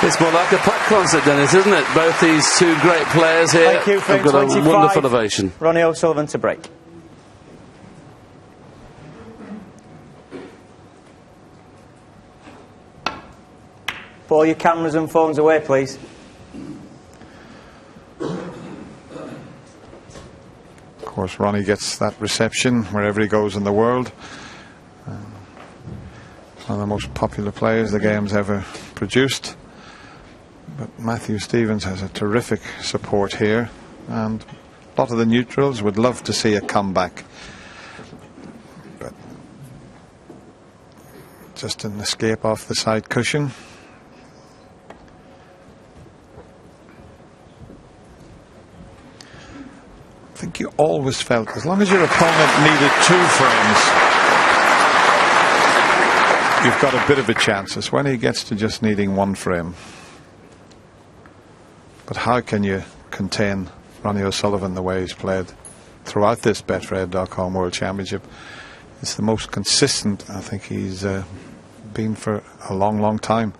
It's more like a pop concert, Dennis, isn't it? Both these two great players here Thank you, have got a FRAME-25. wonderful ovation. Ronnie O'Sullivan to break. Put all your cameras and phones away, please. Of course, Ronnie gets that reception wherever he goes in the world. One of the most popular players the game's ever produced. But Mathew Stevens has a terrific support here, and a lot of the neutrals would love to see a comeback. But just an escape off the side cushion. I think you always felt as long as your opponent needed 2 frames, you've got a bit of a chance. It's when he gets to just needing 1 frame. But how can you contain Ronnie O'Sullivan the way he's played throughout this Betfred.com World Championship? It's the most consistent I think he's been for a long, long time.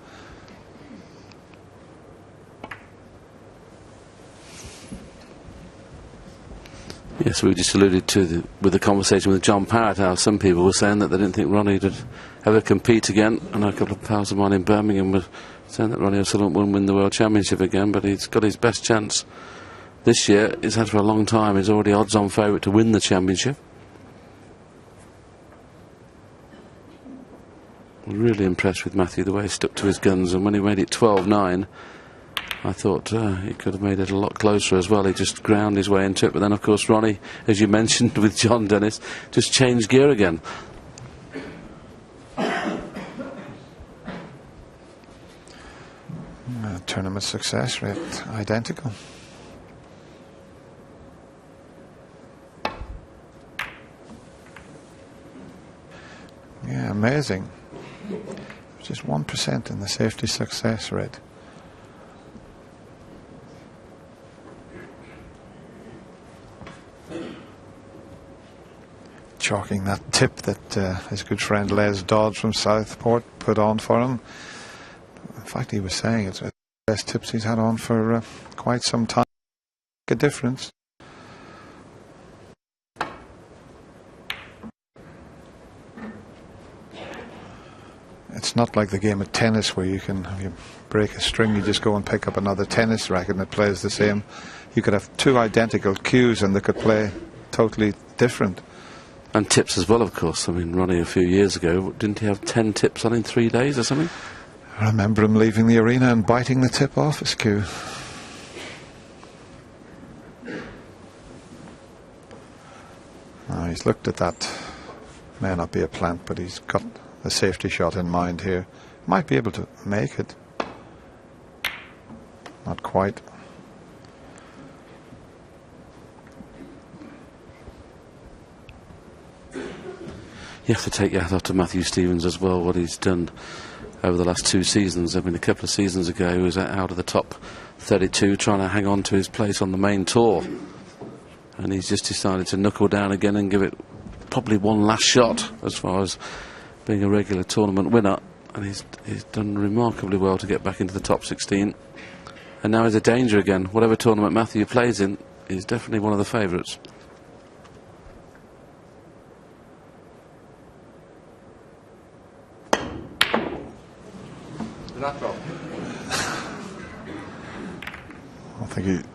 Yes, we just alluded to with the conversation with John Parrott how some people were saying that they didn't think Ronnie would ever compete again. I know a couple of pals of mine in Birmingham were saying that Ronnie O'Sullivan wouldn't win the World Championship again, but he's got his best chance this year. He's had for a long time. He's already odds-on favourite to win the championship. I'm really impressed with Mathew, the way he stuck to his guns, and when he made it 12-9, I thought he could have made it a lot closer as well. He just ground his way into it. But then, of course, Ronnie, as you mentioned with John Dennis, just changed gear again. Tournament success rate identical. Yeah, amazing. Just 1% in the safety success rate. Chalking that tip that his good friend Les Dodds from Southport put on for him. In fact, he was saying it's the best tips he's had on for quite some time. A difference. It's not like the game of tennis where you can, if you break a string, you just go and pick up another tennis racket and it plays the same. You could have 2 identical cues and they could play totally different. And tips as well, of course. I mean, Ronnie, a few years ago, didn't he have 10 tips on in 3 days or something? I remember him leaving the arena and biting the tip off his cue. Now he's looked at that. May not be a plant, but he's got a safety shot in mind here. Might be able to make it. Not quite. You have to take your hat off to Mathew Stevens as well, what he's done over the last 2 seasons. I mean, a couple of seasons ago he was out of the top 32 trying to hang on to his place on the main tour, and he's just decided to knuckle down again and give it probably one last shot as far as being a regular tournament winner, and he's done remarkably well to get back into the top 16, and now he's a danger again. Whatever tournament Mathew plays in, he's definitely one of the favourites. I think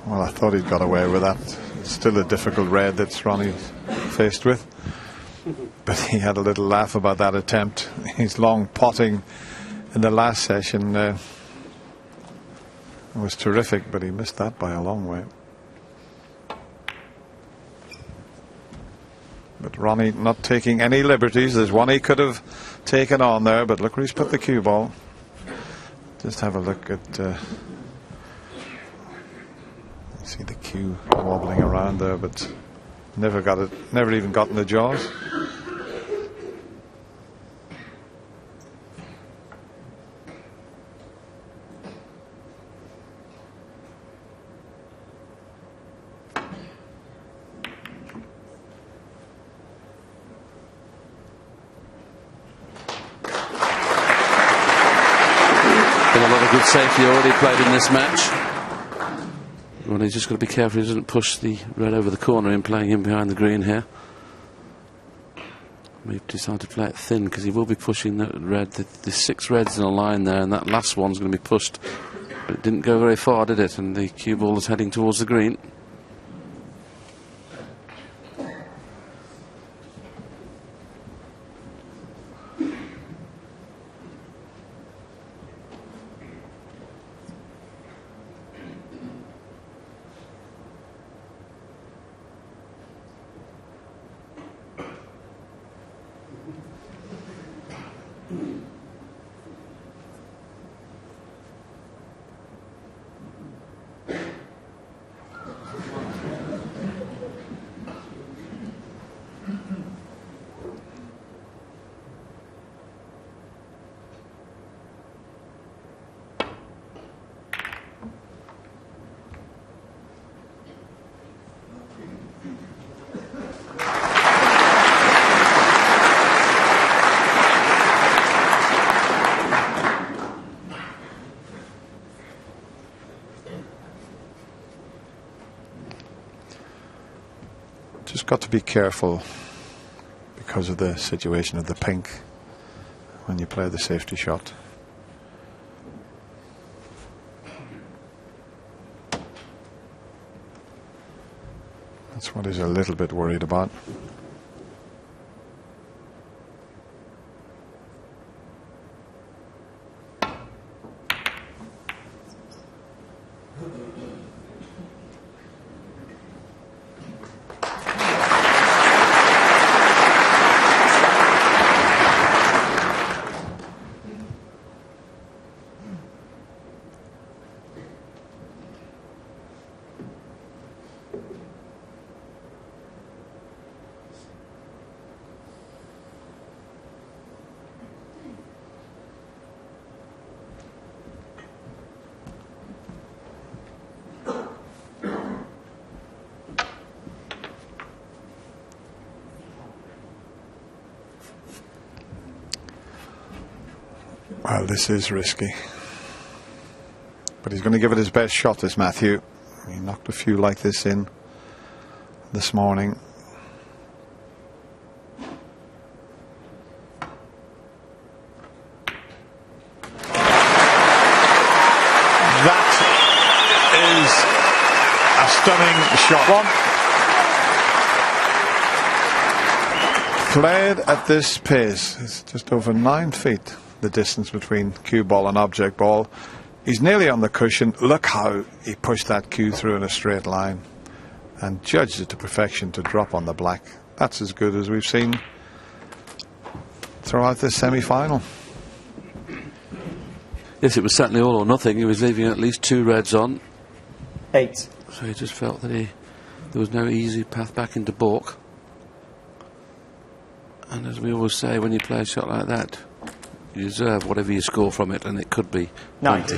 I thought he'd got away with that. It's still a difficult red that's Ronnie's faced with. But he had a little laugh about that attempt. His long potting in the last session was terrific, but he missed that by a long way. But Ronnie not taking any liberties. There's one he could have taken on there, but look where he's put the cue ball. Just have a look at see the cue wobbling around there, but never got it, never even got in the jaws. Been a lot of good safety already played in this match. Ronnie's just got to be careful he doesn't push the red over the corner in playing him behind the green here. We've decided to play it thin because he will be pushing the red. There's 6 reds in a line there, and that last one's going to be pushed. But it didn't go very far, did it? And the cue ball is heading towards the green. Just got to be careful because of the situation of the pink when you play the safety shot. That's what he's a little bit worried about. Well, this is risky. But he's going to give it his best shot, this Mathew. He knocked a few like this in this morning. That is a stunning shot. Played at this pace. It's just over 9 feet. The distance between cue ball and object ball. He's nearly on the cushion. Look how he pushed that cue through in a straight line and judged it to perfection to drop on the black. That's as good as we've seen throughout this semi-final. Yes, it was certainly all or nothing. He was leaving at least 2 reds on. 8. So he just felt that there was no easy path back into balk. And as we always say, when you play a shot like that, you deserve whatever you score from it, and it could be 90.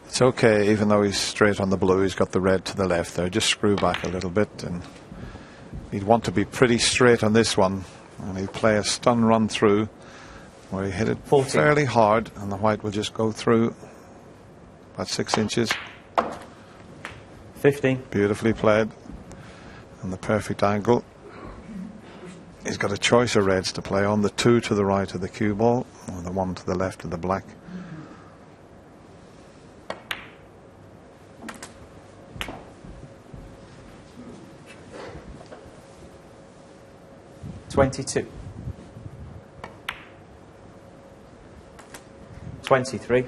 It's okay, even though he's straight on the blue, he's got the red to the left there. Just screw back a little bit, and he'd want to be pretty straight on this one, and he'd play a stun run through where he hit it 14. fairly hard, and the white will just go through about 6 inches. 15. Beautifully played, and the perfect angle. He's got a choice of reds to play on, the 2 to the right of the cue ball, or the 1 to the left of the black. $22. 23.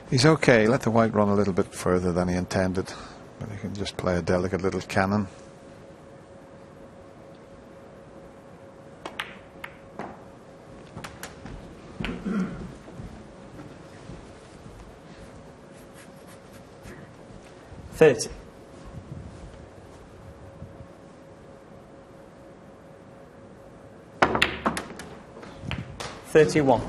He's okay. Let the white run a little bit further than he intended, but he can just play a delicate little cannon. $30. 31.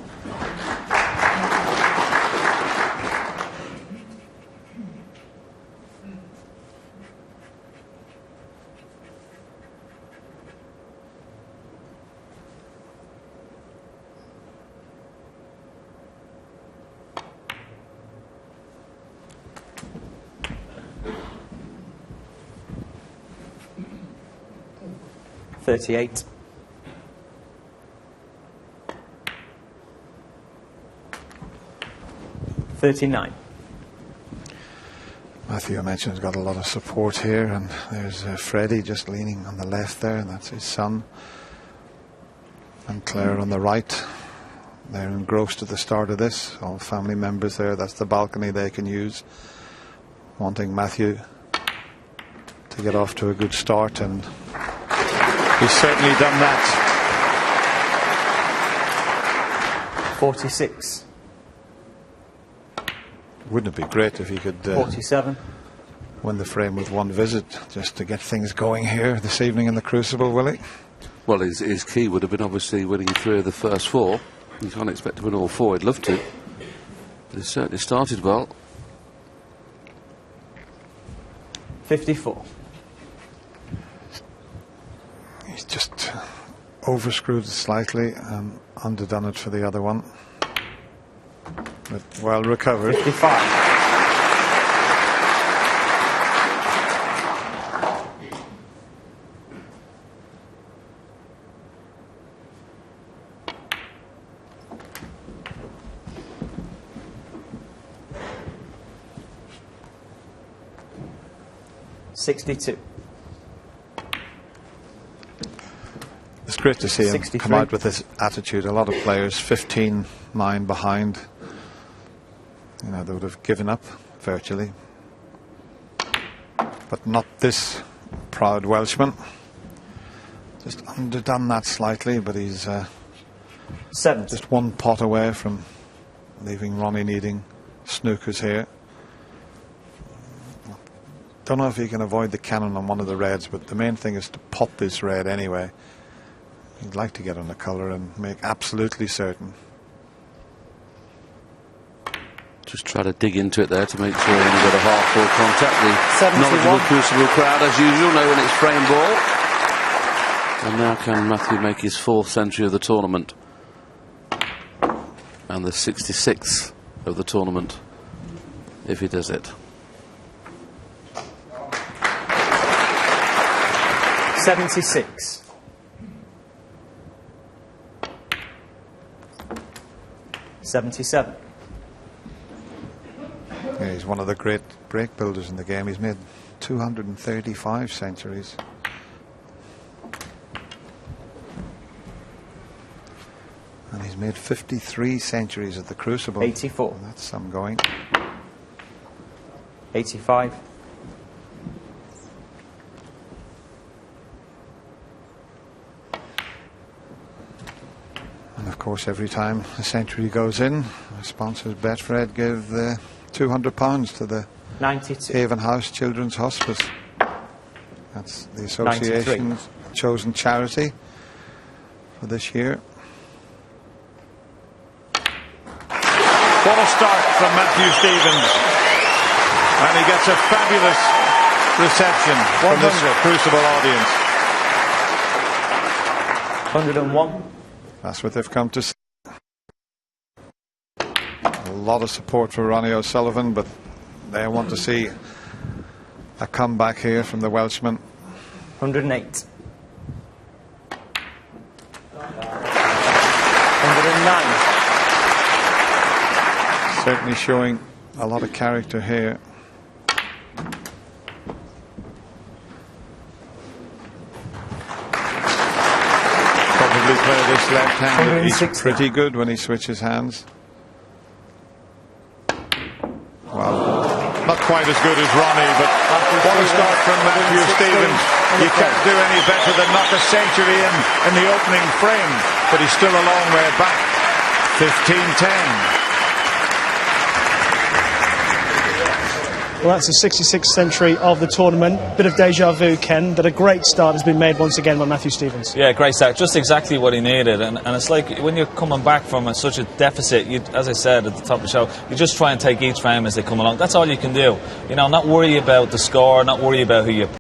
38. $39. Mathew, I mentioned, has got a lot of support here, and there's Freddie just leaning on the left there, and that's his son. And Claire on the right. They're engrossed at the start of this. All family members there. That's the balcony they can use. Wanting Mathew to get off to a good start, and he's certainly done that. 46. Wouldn't it be great if he could 47. win the frame with one visit, just to get things going here this evening in the Crucible, will he? Well, his key would have been obviously winning 3 of the first 4. You can't expect to win all 4. He'd love to. But he certainly started well. 54. He's just overscrewed slightly and underdone it for the other one. But well recovered. 55. $62. It's great to see him 63. come out with this attitude. A lot of players 15-9 behind. You know, they would have given up virtually. But not this proud Welshman. Just underdone that slightly, but he's 70. just one pot away from leaving Ronnie needing snookers here. Don't know if he can avoid the cannon on one of the reds, but the main thing is to pot this red anyway. He'd like to get on the colour and make absolutely certain. Just try to dig into it there to make sure when you've got a half-ball contact. The 71. knowledgeable Crucible crowd, as usual, know when it's frame ball. And now can Mathew make his 4th century of the tournament. And the 66th of the tournament, if he does it. 76. 77. Yeah, he's one of the great break builders in the game. He's made 235 centuries. And he's made 53 centuries at the Crucible. 84. And that's some going. 85. And of course, every time a century goes in, our sponsors Betfred give £200 to the 92. Haven House Children's Hospice. That's the association's chosen charity for this year. What a start from Mathew Stevens. And he gets a fabulous reception from this Crucible audience. 101. That's what they've come to see. A lot of support for Ronnie O'Sullivan, but they want to see a comeback here from the Welshman. 108. 109. Certainly showing a lot of character here. Probably play this left-handed. He's pretty good when he switches hands. Well, not quite as good as Ronnie, but what a start from Mathew Stevens. You can't do any better than knock a century in the opening frame, but he's still a long way back. 15-10. Well, that's the 66th century of the tournament. Bit of deja vu, Ken, but a great start has been made once again by Mathew Stevens. Yeah, great start. Just exactly what he needed. And it's like when you're coming back from such a deficit, as I said at the top of the show, you just try and take each frame as they come along. That's all you can do. You know, not worry about the score, not worry about who you